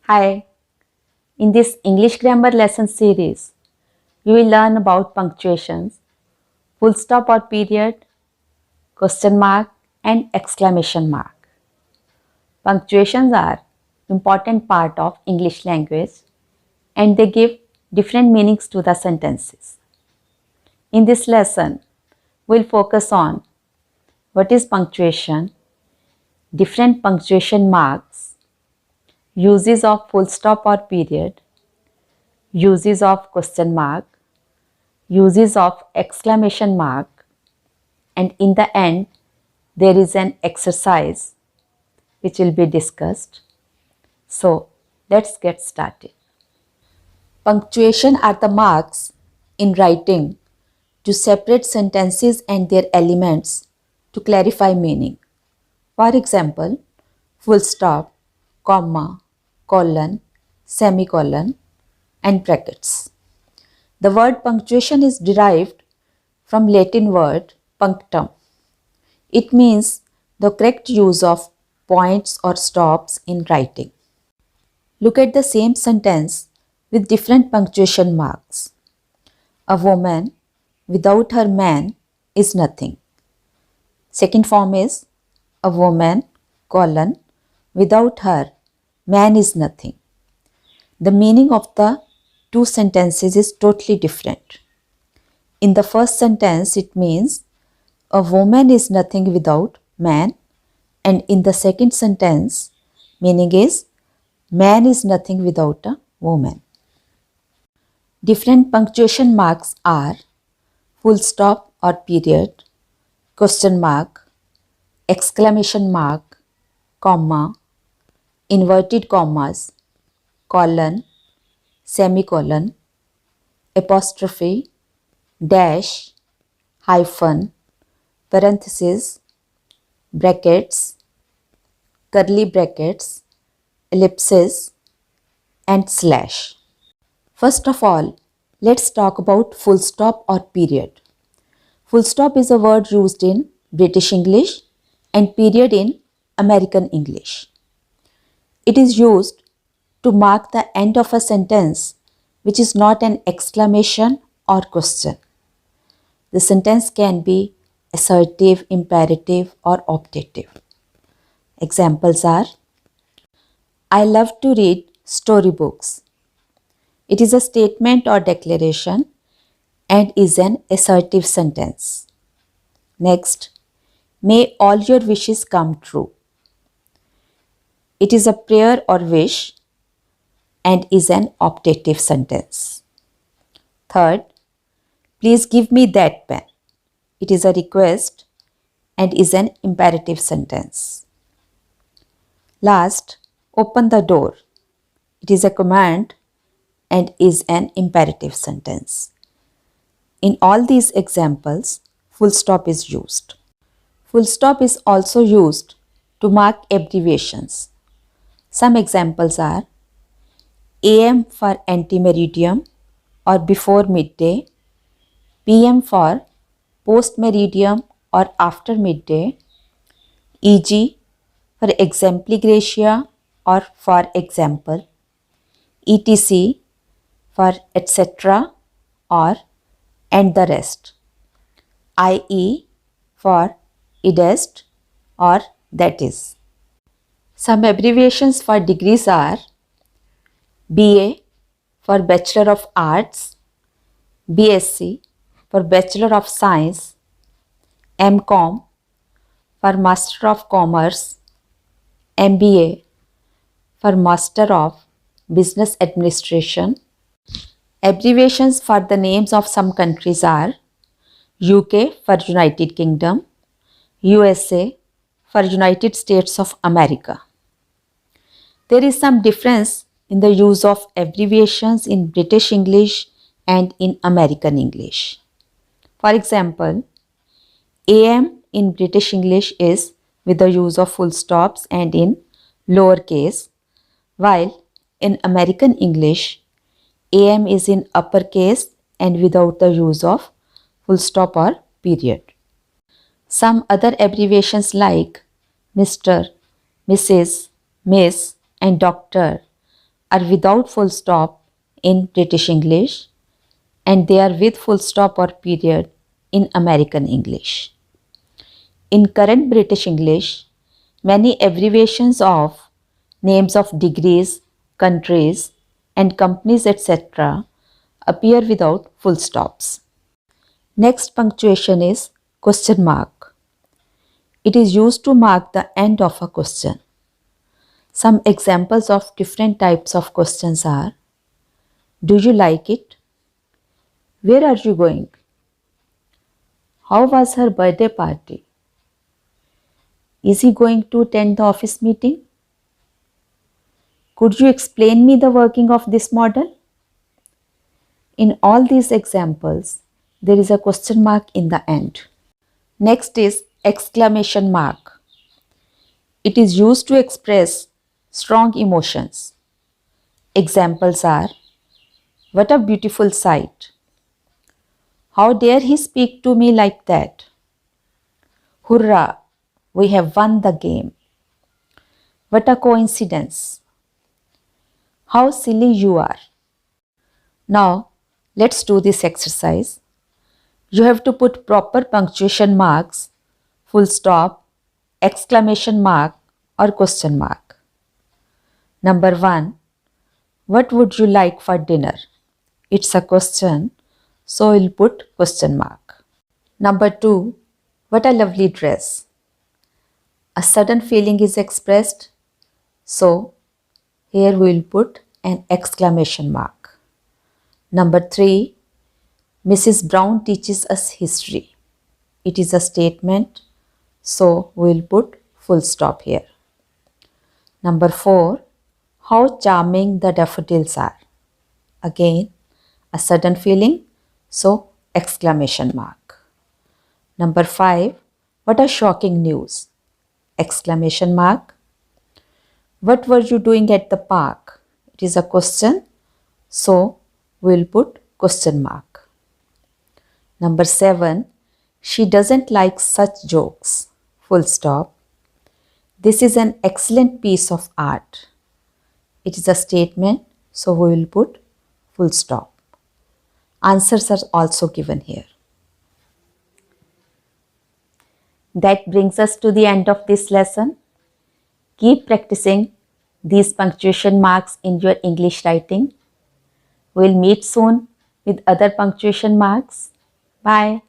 Hi, in this English grammar lesson series, you will learn about punctuations, full stop or period, question mark, and exclamation mark. Punctuations are important part of English language and they give different meanings to the sentences. In this lesson, we'll focus on what is punctuation, different punctuation marks, uses of full stop or period, uses of question mark, uses of exclamation mark, and in the end there is an exercise which will be discussed. So let's get started. Punctuation are the marks in writing to separate sentences and their elements to clarify meaning. For example, full stop, comma, colon, semicolon, and brackets. The word punctuation is derived from Latin word punctum. It means the correct use of points or stops in writing. Look at the same sentence with different punctuation marks. A woman without her man is nothing. Second form is a woman, colon, without her man is nothing. The meaning of the two sentences is totally different. In the first sentence, it means a woman is nothing without man, and in the second sentence, meaning is man is nothing without a woman. Different punctuation marks are full stop or period, question mark, exclamation mark, comma, inverted commas, colon, semicolon, apostrophe, dash, hyphen, parenthesis, brackets, curly brackets, ellipses, and slash. First of all, let's talk about full stop or period. Full stop is a word used in British English and period in American English. It is used to mark the end of a sentence which is not an exclamation or question. The sentence can be assertive, imperative, or optative. Examples are I love to read storybooks. It is a statement or declaration and is an assertive sentence. Next, may all your wishes come true. It is a prayer or wish and is an optative sentence. Third, please give me that pen. It is a request and is an imperative sentence. Last, open the door. It is a command and is an imperative sentence. In all these examples, full stop is used. Full stop is also used to mark abbreviations. Some examples are AM for antemeridiem or before midday, PM for post-meridiem or after midday, EG for exempli gratia or for example, ETC for etc. or and the rest, IE for idest or that is. Some abbreviations for degrees are BA for Bachelor of Arts, BSc for Bachelor of Science, MCom for Master of Commerce, MBA for Master of Business Administration. Abbreviations for the names of some countries are UK for United Kingdom, USA for United States of America. There is some difference in the use of abbreviations in British English and in American English. For example, AM in British English is with the use of full stops and in lowercase, while in American English, AM is in uppercase and without the use of full stop or period. Some other abbreviations like Mr., Mrs., Miss, and Doctor are without full stop in British English and they are with full stop or period in American English. In current British English, many abbreviations of names of degrees, countries, and companies, etc., appear without full stops. Next punctuation is question mark. It is used to mark the end of a question. Some examples of different types of questions are: do you like it? Where are you going? How was her birthday party? Is he going to attend the office meeting? Could you explain me the working of this model? In all these examples, there is a question mark in the end. Next is exclamation mark. It is used to express strong emotions. Examples are: what a beautiful sight. How dare he speak to me like that? Hurrah, we have won the game. What a coincidence. How silly you are. Now, let's do this exercise. You have to put proper punctuation marks, full stop, exclamation mark or question mark. Number 1. What would you like for dinner? It's a question, so we'll put question mark. Number 2. What a lovely dress. A sudden feeling is expressed, so here we will put an exclamation mark. Number 3. Mrs. Brown teaches us history. It is a statement, so we will put full stop here. Number 4. How charming the daffodils are. Again, a sudden feeling, so exclamation mark. Number 5. What a shocking news. Exclamation mark. What were you doing at the park? It is a question, so we will put question mark. Number 7. She doesn't like such jokes. Full stop. This is an excellent piece of art. It is a statement, so we will put full stop. Answers are also given here. That brings us to the end of this lesson. Keep practicing these punctuation marks in your English writing. We'll meet soon with other punctuation marks. Bye.